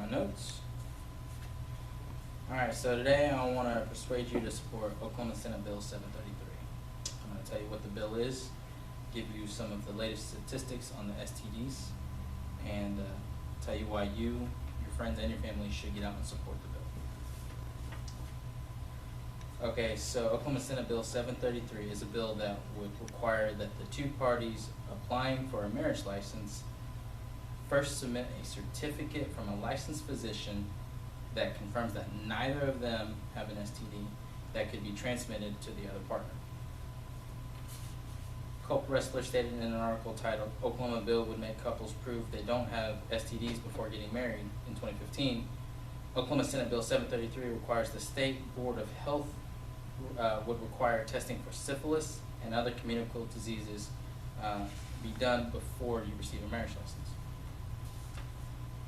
my notes. Alright, so today I want to persuade you to support Oklahoma Senate Bill 733. I'm going to tell you what the bill is, give you some of the latest statistics on the STDs, and tell you why you, your friends, and your family should get out and support the bill. Okay, so Oklahoma Senate Bill 733 is a bill that would require that the two parties applying for a marriage license first submit a certificate from a licensed physician that confirms that neither of them have an STD that could be transmitted to the other partner. Culp Wrestler stated in an article titled, Oklahoma Bill Would Make Couples Prove They Don't Have STDs Before Getting Married in 2015. Oklahoma Senate Bill 733 requires the State Board of Health would require testing for syphilis and other communicable diseases be done before you receive a marriage license.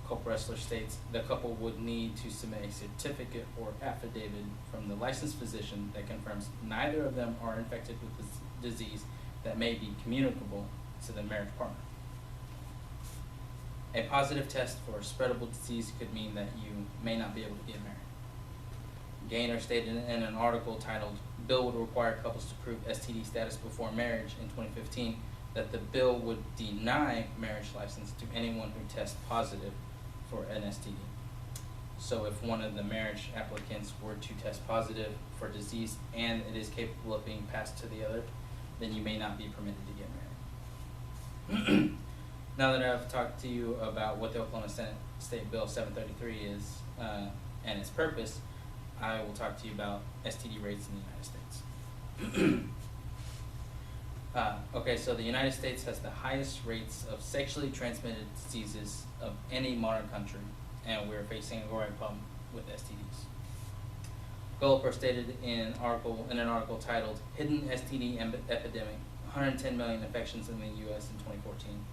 Culp Wrestler states the couple would need to submit a certificate or affidavit from the licensed physician that confirms neither of them are infected with the disease that may be communicable to the marriage partner. A positive test for a spreadable disease could mean that you may not be able to get married. Gaynor stated in an article titled, Bill would require couples to prove STD status before marriage in 2015, that the bill would deny marriage license to anyone who tests positive for an STD. So if one of the marriage applicants were to test positive for disease and it is capable of being passed to the other, then you may not be permitted to get married. Now that I've talked to you about what the Oklahoma State Bill 733 is and its purpose, I will talk to you about STD rates in the United States. Okay, so the United States has the highest rates of sexually transmitted diseases of any modern country, and we're facing a growing problem with STDs. Gulliper stated in an article titled Hidden STD Epidemic, 110 million infections in the U.S. in 2014,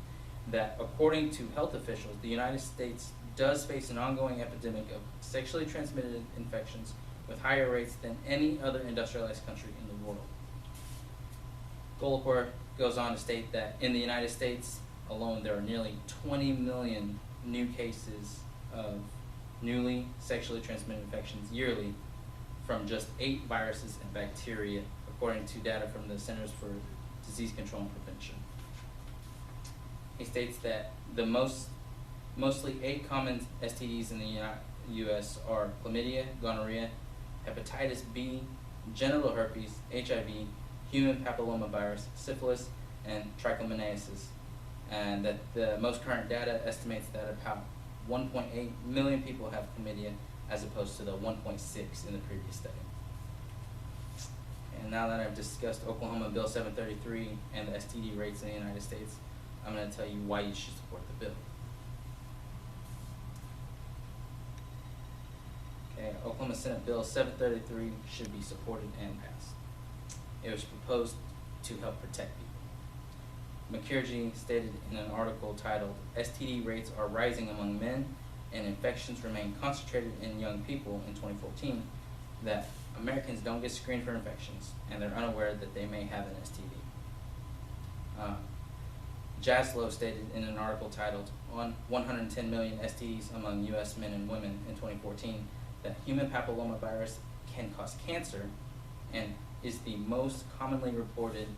that according to health officials, the United States does face an ongoing epidemic of sexually transmitted infections with higher rates than any other industrialized country in the world. Gulliper goes on to state that in the United States alone, there are nearly 20 million new cases of newly sexually transmitted infections yearly from just 8 viruses and bacteria, according to data from the Centers for Disease Control and Prevention. He states that the mostly 8 common STDs in the U.S. are chlamydia, gonorrhea, hepatitis B, genital herpes, HIV, human papillomavirus, syphilis, and trichomoniasis, and that the most current data estimates that about 1.8 million people have chlamydia as opposed to the 1.6 in the previous study. And now that I've discussed Oklahoma Bill 733 and the STD rates in the United States, I'm going to tell you why you should support the bill. Okay, Oklahoma Senate Bill 733 should be supported and passed. It was proposed to help protect people. McKirgy stated in an article titled, STD rates are rising among men and infections remain concentrated in young people in 2014, that Americans don't get screened for infections and they're unaware that they may have an STD. Jaslow stated in an article titled, 110 million STDs among U.S. men and women in 2014, that human papillomavirus can cause cancer and is the most commonly reported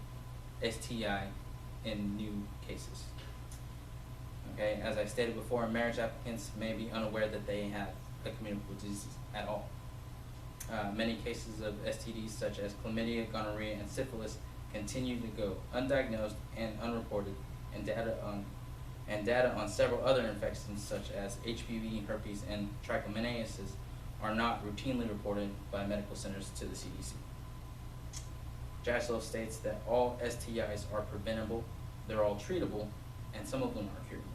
STI in new cases. Okay, as I stated before, marriage applicants may be unaware that they have a communicable disease at all. Many cases of STDs such as chlamydia, gonorrhea, and syphilis continue to go undiagnosed and unreported, and data on several other infections such as HPV, herpes, and trichomoniasis are not routinely reported by medical centers to the CDC. Jaslow states that all STIs are preventable, they're all treatable, and some of them are curable.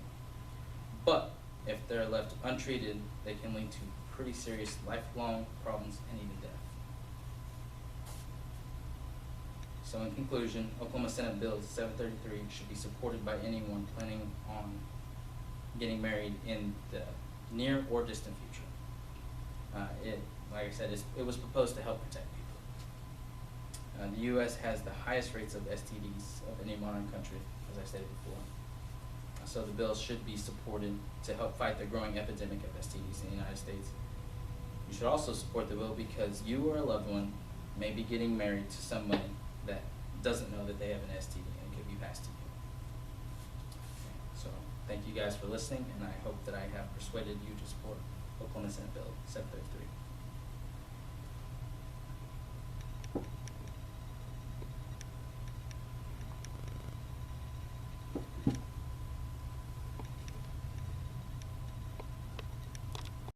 But if they're left untreated, they can lead to pretty serious lifelong problems and even death. So in conclusion, Oklahoma Senate Bill 733 should be supported by anyone planning on getting married in the near or distant future. Like I said, it was proposed to help protect people. The U.S. has the highest rates of STDs of any modern country, as I stated before. So the bill should be supported to help fight the growing epidemic of STDs in the United States. You should also support the bill because you or a loved one may be getting married to somebody that doesn't know that they have an STD and it could be passed to you. Okay, so thank you guys for listening, and I hope that I have persuaded you to support Oklahoma Senate Bill 733.